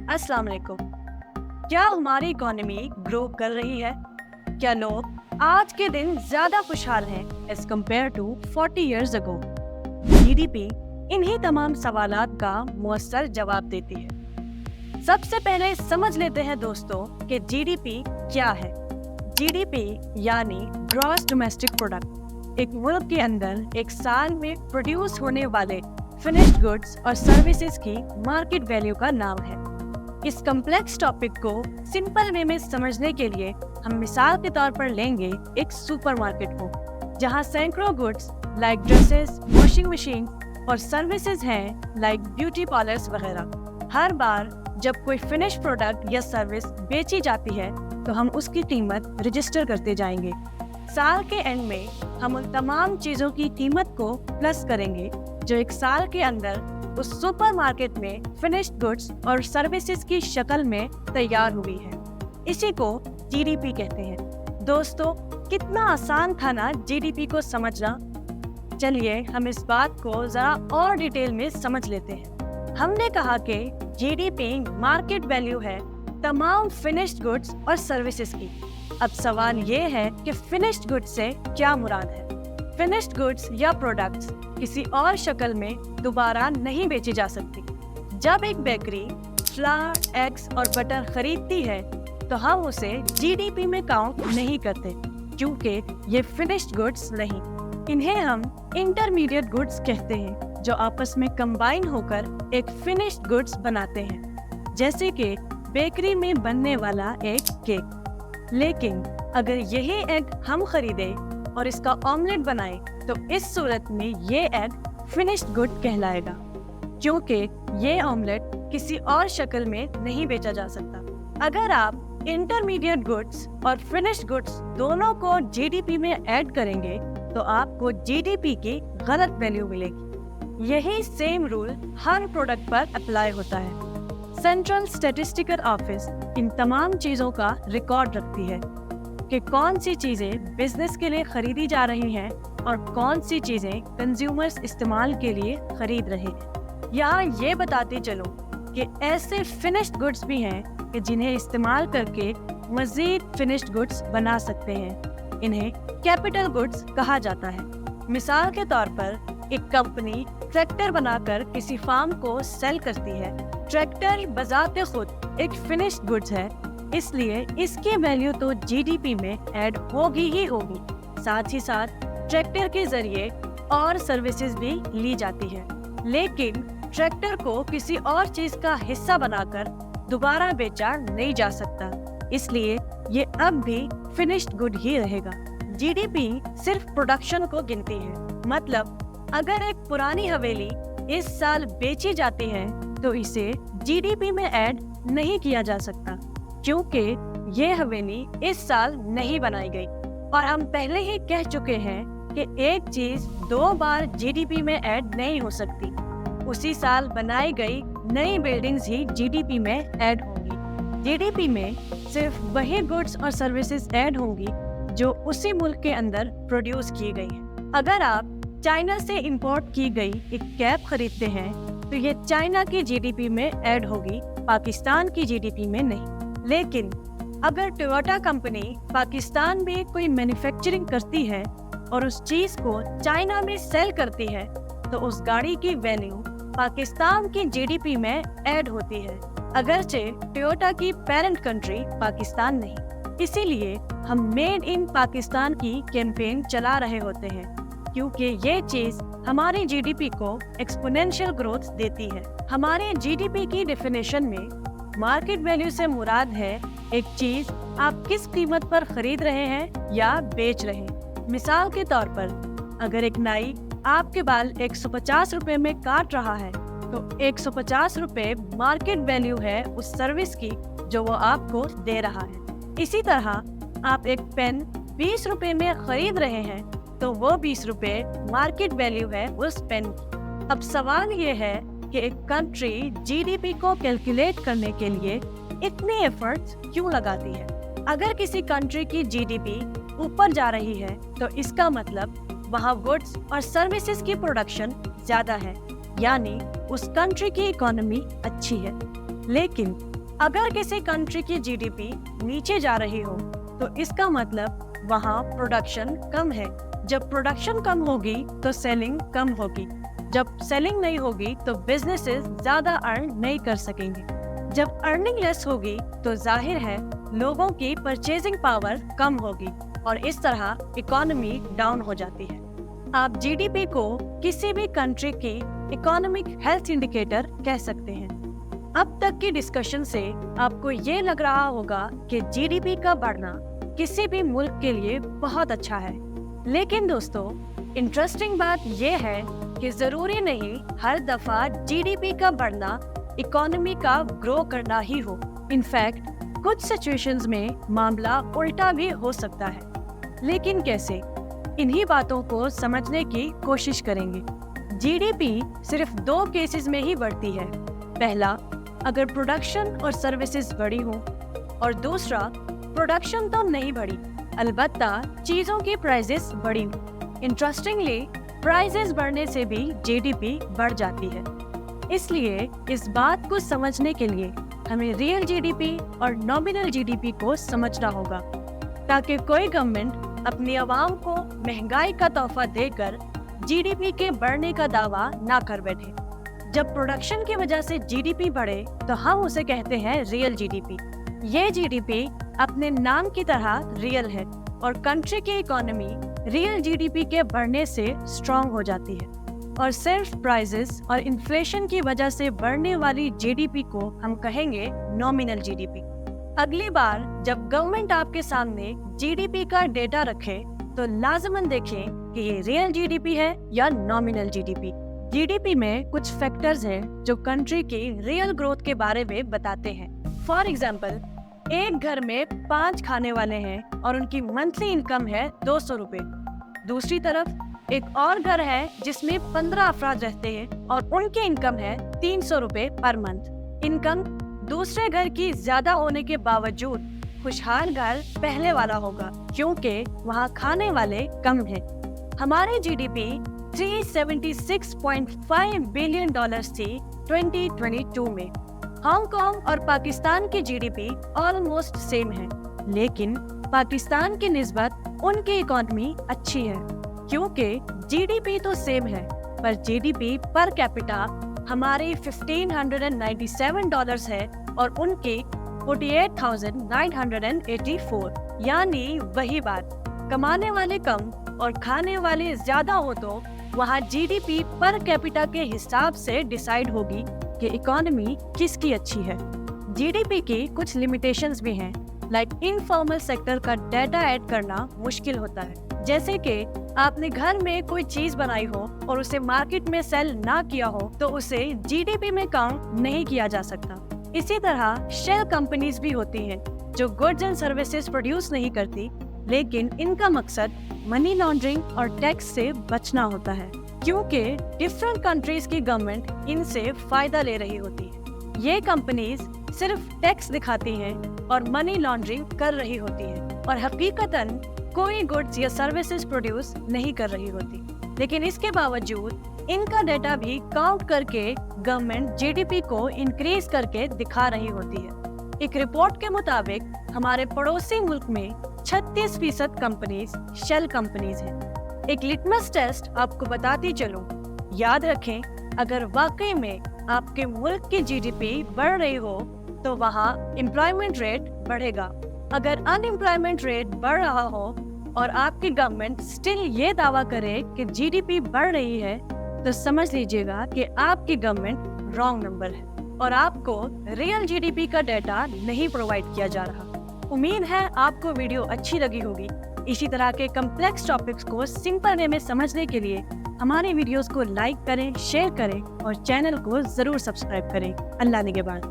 अस्सलाम वालेकुम। क्या हमारी इकोनॉमी ग्रो कर रही है? क्या लोग आज के दिन ज्यादा खुशहाल हैं as compare to 40 years ago? GDP इन्हीं तमाम सवालात का मुअस्सर जवाब देती है। सबसे पहले समझ लेते हैं दोस्तों कि जीडीपी क्या है। जीडीपी यानी ग्रॉस डोमेस्टिक प्रोडक्ट एक मुल्क के अंदर एक साल में प्रोड्यूस होने वाले फिनिश्ड गुड्स और सर्विसेज की मार्केट वैल्यू का नाम है। इस कम्प्लेक्स टॉपिक को सिंपल वे में समझने के लिए हम मिसाल के तौर पर लेंगे एक सुपरमार्केट को, जहां सैकड़ों goods like dresses, washing machine और सर्विसेज हैं लाइक ब्यूटी पार्लर्स वगैरह। हर बार जब कोई फिनिश प्रोडक्ट या सर्विस बेची जाती है तो हम उसकी कीमत रजिस्टर करते जाएंगे। साल के एंड में हम उन तमाम चीज़ों की कीमत को प्लस करेंगे जो एक साल के अंदर उस सुपरमार्केट में फिनिश्ड गुड्स और सर्विसेज की शक्ल में तैयार हुई है। इसी को जीडीपी कहते हैं। दोस्तों, कितना आसान था ना जीडीपी को समझना। चलिए हम इस बात को जरा और डिटेल में समझ लेते हैं। हमने कहा कि जीडीपी मार्केट वैल्यू है तमाम फिनिश्ड गुड्स और सर्विसेज की। अब सवाल ये है कि फिनिश्ड गुड्स से क्या मुराद है। फिनिश्ड गुड्स या प्रोडक्ट्स किसी और शक्ल में दोबारा नहीं बेची जा सकती। जब एक बेकरी फ्लावर, एग्स और बटर खरीदती है तो हम उसे जीडीपी में काउंट नहीं करते, क्योंकि ये फिनिश्ड गुड्स नहीं। इन्हें हम इंटरमीडिएट गुड्स कहते हैं जो आपस में कंबाइन होकर एक फिनिश्ड गुड्स बनाते हैं, जैसे कि बेकरी में बनने वाला एक केक। लेकिन अगर यही एग हम खरीदे और इसका ऑमलेट बनाए तो इस सूरत में ये एग फिनिश्ड गुड कहलाएगा, क्योंकि ये ऑमलेट किसी और शक्ल में नहीं बेचा जा सकता। अगर आप इंटरमीडिएट गुड्स और फिनिश्ड गुड्स दोनों को जीडीपी में ऐड करेंगे तो आपको जीडीपी की गलत वैल्यू मिलेगी। यही सेम रूल हर प्रोडक्ट पर अप्लाई होता है। सेंट्रल स्टैटिस्टिकल ऑफिस इन तमाम चीज़ों का रिकॉर्ड रखती है कि कौन सी चीज़ें बिजनेस के लिए खरीदी जा रही हैं और कौन सी चीज़ें कंज्यूमर्स इस्तेमाल के लिए खरीद रहे हैं। यहाँ ये बताते चलो कि ऐसे फिनिश्ड गुड्स भी हैं कि जिन्हें इस्तेमाल करके मज़ीद फिनिश्ड गुड्स बना सकते हैं। इन्हें कैपिटल गुड्स कहा जाता है। मिसाल के तौर पर एक कंपनी ट्रैक्टर बनाकर किसी फार्म को सेल करती है। ट्रैक्टर बजाते खुद एक फिनिश्ड गुड्स है, इसलिए इसकी वैल्यू तो जीडीपी में ऐड होगी ही होगी। साथ ही साथ ट्रैक्टर के जरिए और सर्विसेज भी ली जाती है, लेकिन ट्रैक्टर को किसी और चीज का हिस्सा बनाकर दोबारा बेचा नहीं जा सकता, इसलिए ये अब भी फिनिश्ड गुड ही रहेगा। जीडीपी सिर्फ प्रोडक्शन को गिनती है। मतलब अगर एक पुरानी हवेली इस साल बेची जाती है तो इसे जीडीपी में ऐड नहीं किया जा सकता, क्योंकि ये हवेली इस साल नहीं बनाई गई। और हम पहले ही कह चुके हैं कि एक चीज 2 बार जीडीपी में ऐड नहीं हो सकती। उसी साल बनाई गई नई बिल्डिंग्स ही जीडीपी में ऐड होंगी। जीडीपी में सिर्फ वही गुड्स और सर्विसेज ऐड होंगी जो उसी मुल्क के अंदर प्रोड्यूस की गई हैं। अगर आप चाइना से इंपोर्ट की गई एक कैप खरीदते हैं तो ये चाइना की जीडीपी में ऐड होगी, पाकिस्तान की जीडीपी में नहीं। लेकिन अगर टोयोटा कंपनी पाकिस्तान में कोई मैन्युफैक्चरिंग करती है और उस चीज को चाइना में सेल करती है तो उस गाड़ी की वैल्यू पाकिस्तान की जीडीपी में ऐड होती है, अगरचे टोयोटा की पेरेंट कंट्री पाकिस्तान नहीं। इसीलिए हम मेड इन पाकिस्तान की कैंपेन चला रहे होते हैं, क्योंकि ये चीज हमारी जीडीपी को एक्सपोनेंशियल ग्रोथ देती है। हमारे जीडीपी की डेफिनेशन में मार्केट वैल्यू से मुराद है एक चीज आप किस कीमत पर खरीद रहे हैं या बेच रहे हैं। मिसाल के तौर पर अगर एक नाई आपके बाल 150 रुपए में काट रहा है तो 150 रुपए मार्केट वैल्यू है उस सर्विस की जो वो आपको दे रहा है। इसी तरह आप एक पेन 20 रुपए में खरीद रहे हैं तो वो 20 रुपए मार्केट वैल्यू है उस पेन की। अब सवाल ये है कि एक कंट्री जीडीपी को कैलकुलेट करने के लिए इतने एफर्ट्स क्यों लगाती है। अगर किसी कंट्री की जीडीपी ऊपर जा रही है तो इसका मतलब वहाँ गुड्स और सर्विसेज की प्रोडक्शन ज्यादा है, यानी उस कंट्री की इकोनॉमी अच्छी है। लेकिन अगर किसी कंट्री की जीडीपी नीचे जा रही हो तो इसका मतलब वहाँ प्रोडक्शन कम है। जब प्रोडक्शन कम होगी तो सेलिंग कम होगी। जब सेलिंग नहीं होगी तो बिजनेसेस ज्यादा अर्न नहीं कर सकेंगे। जब अर्निंग लेस होगी तो जाहिर है लोगों की परचेजिंग पावर कम होगी और इस तरह इकोनॉमी डाउन हो जाती है। आप जीडीपी को किसी भी कंट्री की इकोनॉमिक हेल्थ इंडिकेटर कह सकते हैं। अब तक की डिस्कशन से आपको ये लग रहा होगा कि जीडीपी का बढ़ना किसी भी मुल्क के लिए बहुत अच्छा है। लेकिन दोस्तों, इंटरेस्टिंग बात यह है कि जरूरी नहीं हर दफा जीडीपी का बढ़ना इकोनॉमी का ग्रो करना ही हो। इनफैक्ट कुछ सिचुएशंस में मामला उल्टा भी हो सकता है। लेकिन कैसे? इन्हीं बातों को समझने की कोशिश करेंगे। जीडीपी सिर्फ दो केसेस में ही बढ़ती है। पहला, अगर प्रोडक्शन और सर्विसेज बढ़ी हो, और दूसरा, प्रोडक्शन तो नहीं बढ़ी, अलबत्ता चीजों की प्राइसेस बढ़ी हो। इंटरेस्टिंगली, प्राइसेस बढ़ने से भी जीडीपी बढ़ जाती है। इसलिए इस बात को समझने के लिए हमें रियल जीडीपी और नॉमिनल जीडीपी को समझना होगा, ताकि कोई गवर्नमेंट अपनी आवाम को महंगाई का तोहफा देकर जीडीपी के बढ़ने का दावा ना कर बैठे। जब प्रोडक्शन की वजह से जीडीपी बढ़े तो हम उसे कहते हैं रियल जीडीपी। ये जीडीपी अपने नाम की तरह रियल है और कंट्री की इकोनॉमी रियल जीडीपी के बढ़ने से स्ट्रॉन्ग हो जाती है। और सिर्फ प्राइसेस और इन्फ्लेशन की वजह से बढ़ने वाली जीडीपी को हम कहेंगे नॉमिनल जीडीपी। अगली बार जब गवर्नमेंट आपके सामने जीडीपी का डेटा रखे तो लाजमन देखें कि ये रियल जीडीपी है या नॉमिनल जीडीपी। जीडीपी में कुछ फैक्टर्स हैं जो कंट्री की रियल ग्रोथ के बारे में बताते हैं। फॉर एग्जाम्पल, एक घर में 5 खाने वाले हैं और उनकी मंथली इनकम है 200 रुपए। दूसरी तरफ एक और घर है जिसमें 15 अफराद रहते हैं और उनकी इनकम है 300 रुपए पर मंथ। इनकम दूसरे घर की ज्यादा होने के बावजूद खुशहाल घर पहले वाला होगा, क्योंकि वहाँ खाने वाले कम हैं। हमारी जीडीपी 376.5 बिलियन डॉलर्स थी 2022 में। हांगकांग और पाकिस्तान की जीडीपी ऑलमोस्ट सेम है, लेकिन पाकिस्तान की निस्बत उनकी इकोनॉमी अच्छी है, क्योंकि जीडीपी तो सेम है पर जीडीपी पर कैपिटा हमारे 1597 डॉलर्स है और उनके 48,984। यानी वही बात, कमाने वाले कम और खाने वाले ज्यादा हो तो वहाँ जीडीपी पर कैपिटा के हिसाब से डिसाइड होगी कि इकोनॉमी किसकी अच्छी है। जीडीपी की कुछ लिमिटेशंस भी हैं, लाइक इनफॉर्मल सेक्टर का डाटा ऐड करना मुश्किल होता है। जैसे कि आपने घर में कोई चीज बनाई हो और उसे मार्केट में सेल ना किया हो तो उसे जीडीपी में काउंट नहीं किया जा सकता। इसी तरह शेल कंपनीज भी होती हैं जो गुड्स एंड सर्विसेज प्रोड्यूस नहीं करती, लेकिन इनका मकसद मनी लॉन्ड्रिंग और टैक्स से बचना होता है, क्योंकि डिफरेंट कंट्रीज की गवर्नमेंट इनसे फायदा ले रही होती है। ये कंपनीज सिर्फ टैक्स दिखाती हैं और मनी लॉन्ड्रिंग कर रही होती है और हकीकतन कोई गुड्स या सर्विसेज प्रोड्यूस नहीं कर रही होती। लेकिन इसके बावजूद इनका डेटा भी काउंट करके गवर्नमेंट जीडीपी को इंक्रीज करके दिखा रही होती है। एक रिपोर्ट के मुताबिक हमारे पड़ोसी मुल्क में 36% कंपनीज शेल कंपनीज हैं। एक लिटमस टेस्ट आपको बताती चलूं, याद रखें, अगर वाकई में आपके मुल्क की जीडीपी बढ़ रही हो तो वहाँ एम्प्लॉयमेंट रेट बढ़ेगा। अगर अनएम्प्लॉयमेंट रेट बढ़ रहा हो और आपकी गवर्नमेंट स्टिल ये दावा करे कि जीडीपी बढ़ रही है तो समझ लीजिएगा कि आपकी गवर्नमेंट रॉन्ग नंबर है और आपको रियल जीडीपी का डाटा नहीं प्रोवाइड किया जा रहा। उम्मीद है आपको वीडियो अच्छी लगी होगी। इसी तरह के कम्प्लेक्स टॉपिक्स को सिंपल वे में समझने के लिए हमारे वीडियोस को लाइक करें, शेयर करें और चैनल को जरूर सब्सक्राइब करें। अल्लाह निगहबान।